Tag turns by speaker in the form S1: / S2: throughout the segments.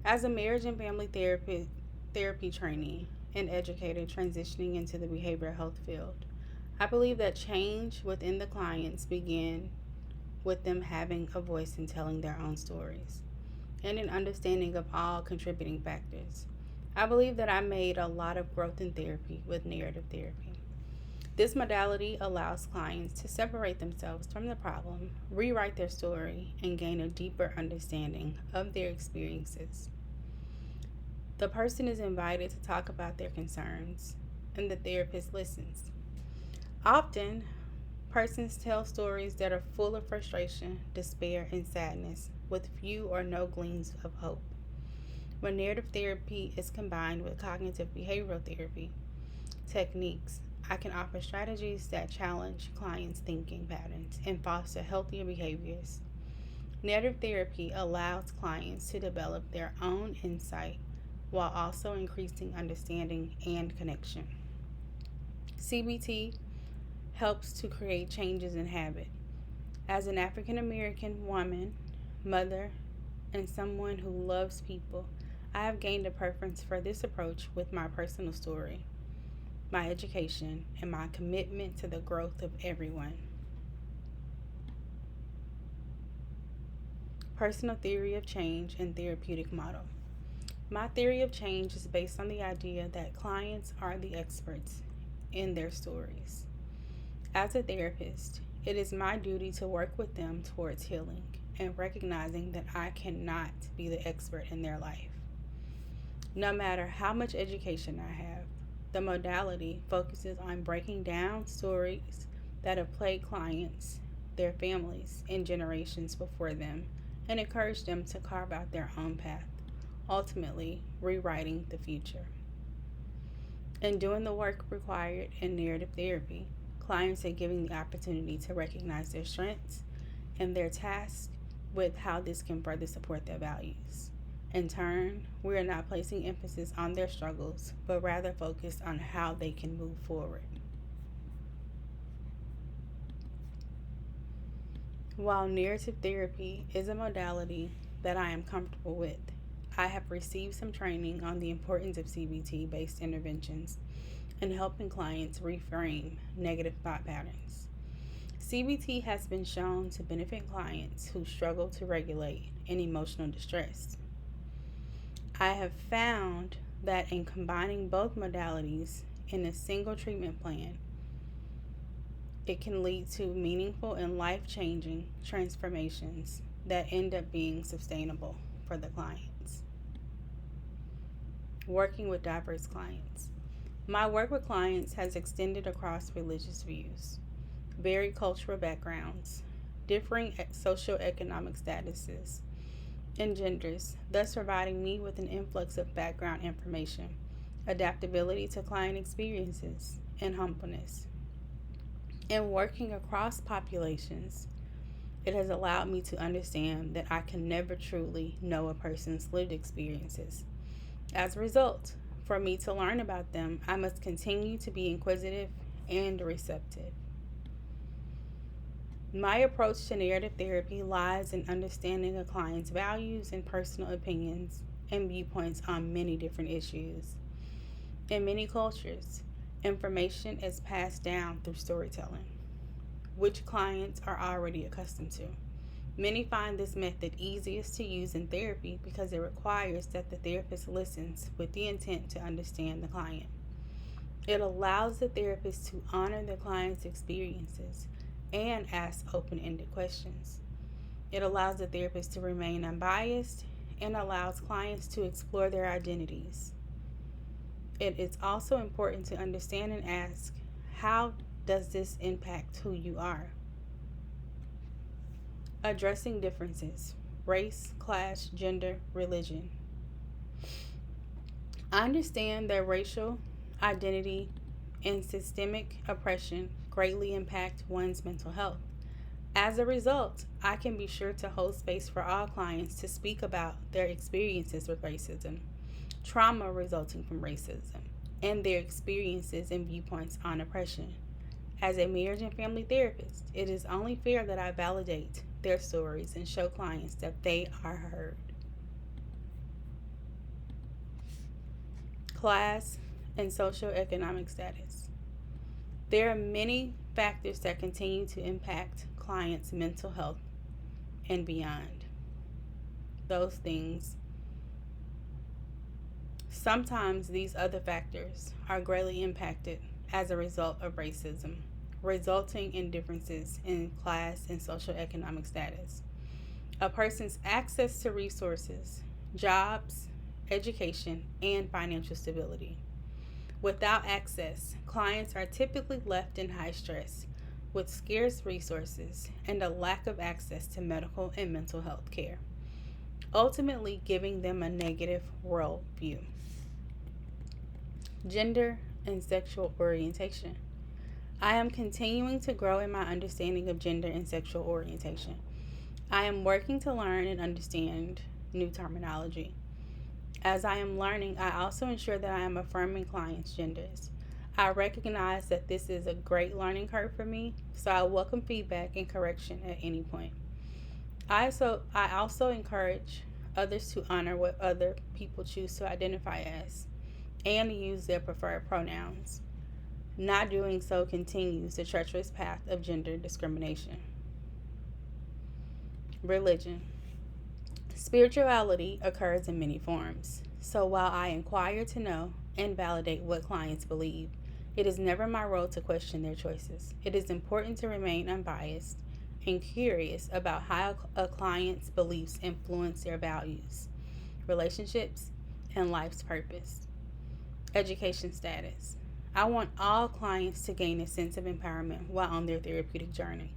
S1: As a marriage and family therapy trainee and educator transitioning into the behavioral health field, I believe that change within the clients begin with them having a voice in telling their own stories and an understanding of all contributing factors. I believe that I made a lot of growth in therapy with narrative therapy. This modality allows clients to separate themselves from the problem, rewrite their story, and gain a deeper understanding of their experiences. The person is invited to talk about their concerns, and the therapist listens. Often, persons tell stories that are full of frustration, despair, and sadness, with few or no gleams of hope. When narrative therapy is combined with cognitive behavioral therapy techniques, I can offer strategies that challenge clients' thinking patterns and foster healthier behaviors. Narrative therapy allows clients to develop their own insight while also increasing understanding and connection. CBT helps to create changes in habit. As an African American woman, mother, and someone who loves people, I have gained a preference for this approach with my personal story, my education, and my commitment to the growth of everyone. Personal theory of change and therapeutic model. My theory of change is based on the idea that clients are the experts in their stories. As a therapist, it is my duty to work with them towards healing and recognizing that I cannot be the expert in their life. No matter how much education I have, the modality focuses on breaking down stories that have plagued clients, their families, and generations before them, and encourage them to carve out their own path, ultimately rewriting the future. In doing the work required in narrative therapy, clients are given the opportunity to recognize their strengths and their tasks with how this can further support their values. In turn, we are not placing emphasis on their struggles, but rather focused on how they can move forward. While narrative therapy is a modality that I am comfortable with, I have received some training on the importance of CBT based interventions and helping clients reframe negative thought patterns. CBT has been shown to benefit clients who struggle to regulate in emotional distress. I have found that in combining both modalities in a single treatment plan, it can lead to meaningful and life changing transformations that end up being sustainable for the clients. Working with diverse clients. My work with clients has extended across religious views, varied cultural backgrounds, differing socioeconomic statuses, and genders, thus providing me with an influx of background information, adaptability to client experiences, and humbleness. In working across populations, it has allowed me to understand that I can never truly know a person's lived experiences. As a result, for me to learn about them, I must continue to be inquisitive and receptive. My approach to narrative therapy lies in understanding a client's values and personal opinions and viewpoints on many different issues. In many cultures, information is passed down through storytelling, which clients are already accustomed to. Many find this method easiest to use in therapy because it requires that the therapist listens with the intent to understand the client. It allows the therapist to honor the client's experiences and ask open-ended questions. It allows the therapist to remain unbiased and allows clients to explore their identities. It is also important to understand and ask, how does this impact who you are? Addressing differences: race, class, gender, religion. I understand that racial identity and systemic oppression greatly impact one's mental health. As a result, I can be sure to hold space for all clients to speak about their experiences with racism, trauma resulting from racism, and their experiences and viewpoints on oppression. As a marriage and family therapist, it is only fair that I validate their stories and show clients that they are heard. class, and socioeconomic status. There are many factors that continue to impact clients' mental health and beyond those things. Sometimes these other factors are greatly impacted as a result of racism, resulting in differences in class and socioeconomic status. A person's access to resources, jobs, education, and financial stability. Without access, clients are typically left in high stress with scarce resources and a lack of access to medical and mental health care, ultimately giving them a negative worldview. Gender and sexual orientation. I am continuing to grow in my understanding of gender and sexual orientation. I am working to learn and understand new terminology. As I am learning, I also ensure that I am affirming clients' genders. I recognize that this is a great learning curve for me, so I welcome feedback and correction at any point. I also encourage others to honor what other people choose to identify as and use their preferred pronouns. Not doing so continues the treacherous path of gender discrimination. Religion. Spirituality occurs in many forms. So while I inquire to know and validate what clients believe, it is never my role to question their choices. It is important to remain unbiased and curious about how a client's beliefs influence their values, relationships, and life's purpose. Education status. I want all clients to gain a sense of empowerment while on their therapeutic journey.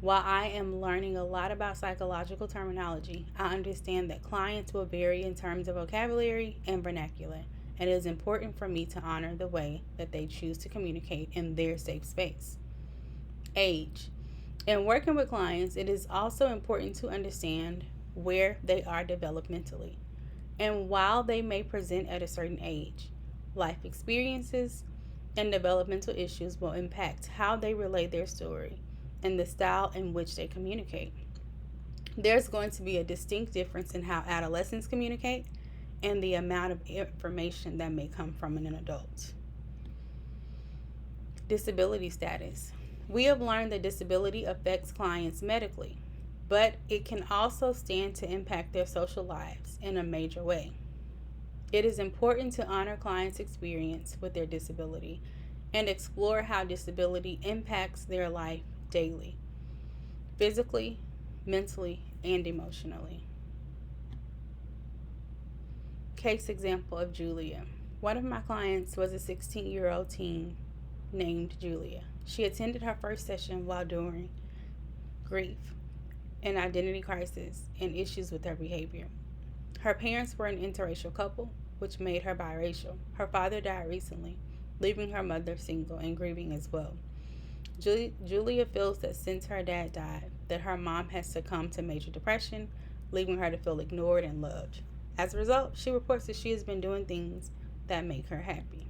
S1: While I am learning a lot about psychological terminology, I understand that clients will vary in terms of vocabulary and vernacular, and it is important for me to honor the way that they choose to communicate in their safe space. Age. In working with clients, it is also important to understand where they are developmentally. And while they may present at a certain age, life experiences and developmental issues will impact how they relay their story and the style in which they communicate. There's going to be a distinct difference in how adolescents communicate and the amount of information that may come from an adult. Disability status. We have learned that disability affects clients medically, but it can also stand to impact their social lives in a major way. It is important to honor clients' experience with their disability and explore how disability impacts their life daily, physically, mentally, and emotionally. Case example of Julia. One of my clients was a 16-year-old teen named Julia. She attended her first session while during grief, an identity crisis, and issues with her behavior. Her parents were an interracial couple, which made her biracial. Her father died recently, leaving her mother single and grieving as well. Julia feels that since her dad died, that her mom has succumbed to major depression, leaving her to feel ignored and loved. As a result, she reports that she has been doing things that make her happy.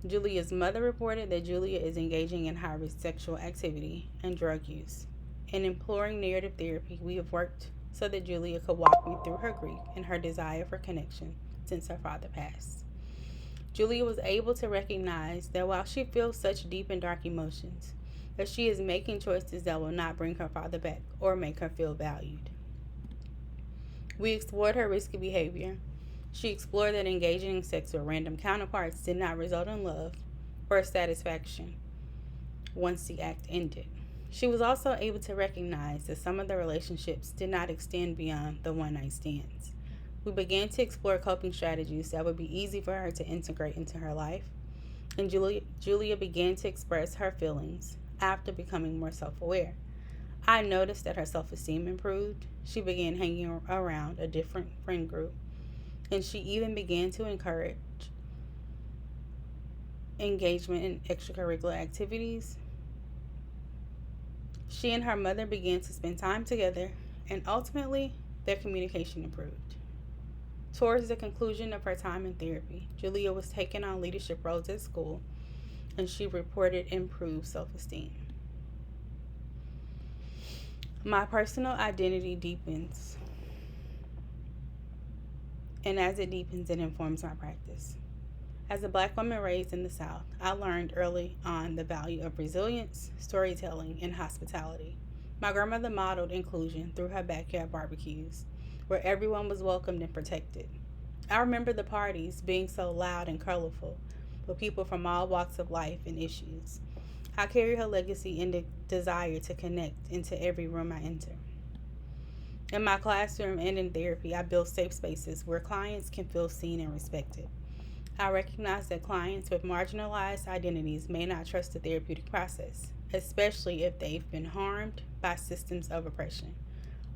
S1: Julia's mother reported that Julia is engaging in high-risk sexual activity and drug use. In imploring narrative therapy, we have worked so that Julia could walk me through her grief and her desire for connection since her father passed. Julia was able to recognize that while she feels such deep and dark emotions, that she is making choices that will not bring her father back or make her feel valued. We explored her risky behavior. She explored that engaging in sex with random counterparts did not result in love or satisfaction once the act ended. She was also able to recognize that some of the relationships did not extend beyond the one-night stands. We began to explore coping strategies that would be easy for her to integrate into her life, and Julia began to express her feelings after becoming more self-aware. I noticed that her self-esteem improved. She began hanging around a different friend group, and she even began to encourage engagement in extracurricular activities. She and her mother began to spend time together, and ultimately, their communication improved. Towards the conclusion of her time in therapy, Julia was taking on leadership roles at school, and she reported improved self-esteem. My personal identity deepens. and as it deepens, it informs my practice. As a Black woman raised in the South, I learned early on the value of resilience, storytelling, and hospitality. My grandmother modeled inclusion through her backyard barbecues, where everyone was welcomed and protected. I remember the parties being so loud and colorful, with people from all walks of life and issues. I carry her legacy and the desire to connect into every room I enter. In my classroom and in therapy, I build safe spaces where clients can feel seen and respected. I recognize that clients with marginalized identities may not trust the therapeutic process, especially if they've been harmed by systems of oppression.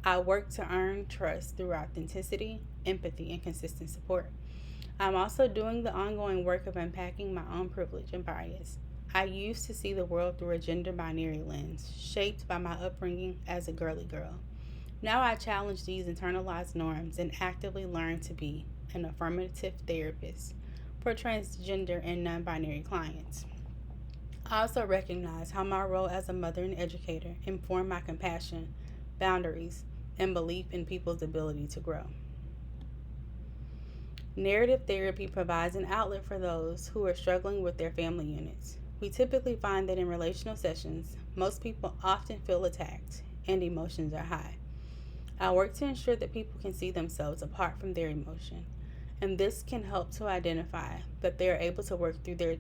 S1: I work to earn trust through authenticity, empathy, and consistent support. I'm also doing the ongoing work of unpacking my own privilege and bias. I used to see the world through a gender binary lens, shaped by my upbringing as a girly girl. Now I challenge these internalized norms and actively learn to be an affirmative therapist for transgender and non binary clients. I also recognize how my role as a mother and educator informed my compassion, boundaries, and belief in people's ability to grow. Narrative therapy provides an outlet for those who are struggling with their family units. We typically find that in relational sessions, most people often feel attacked and emotions are high. I work to ensure that people can see themselves apart from their emotion, and this can help to identify that they are able to work through their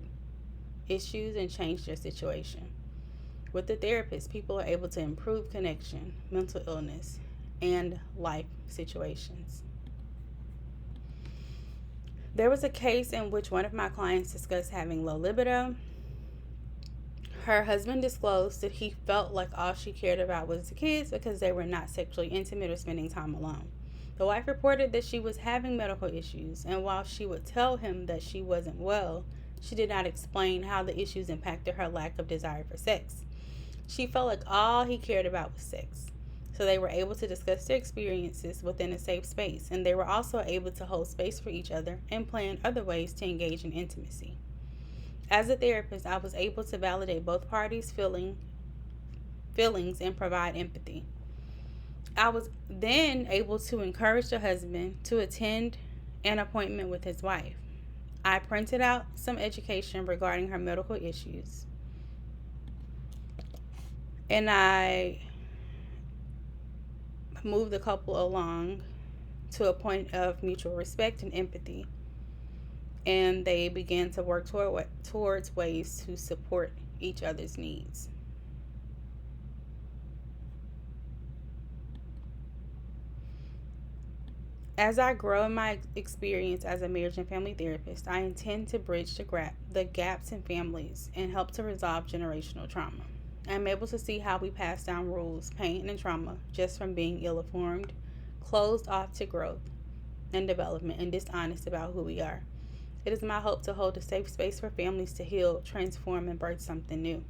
S1: issues and change their situation. With the therapist, people are able to improve connection, mental illness, and life situations. There was a case in which one of my clients discussed having low libido. Her husband disclosed that he felt like all she cared about was the kids because they were not sexually intimate or spending time alone. The wife reported that she was having medical issues, and while she would tell him that she wasn't well, she did not explain how the issues impacted her lack of desire for sex. She felt like all he cared about was sex. So they were able to discuss their experiences within a safe space, and they were also able to hold space for each other and plan other ways to engage in intimacy. As a therapist, I was able to validate both parties' feelings and provide empathy. I was then able to encourage the husband to attend an appointment with his wife. I printed out some education regarding her medical issues, and I moved the couple along to a point of mutual respect and empathy, and they began to work towards ways to support each other's needs. As I grow in my experience as a marriage and family therapist, I intend to bridge the gaps in families and help to resolve generational trauma. I'm able to see how we pass down rules, pain, and trauma just from being ill informed, closed off to growth and development, and dishonest about who we are. It is my hope to hold a safe space for families to heal, transform, and birth something new.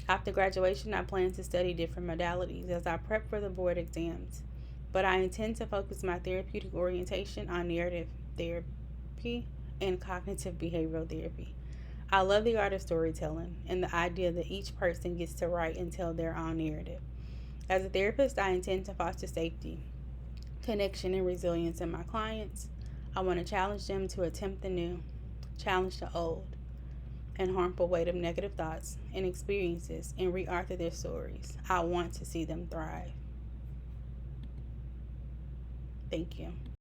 S1: After graduation, I plan to study different modalities as I prep for the board exams, but I intend to focus my therapeutic orientation on narrative therapy and cognitive behavioral therapy. I love the art of storytelling and the idea that each person gets to write and tell their own narrative. As a therapist, I intend to foster safety, connection, and resilience in my clients. I want to challenge them to attempt the new, challenge the old, and harmful weight of negative thoughts and experiences and re-author their stories. I want to see them thrive. Thank you.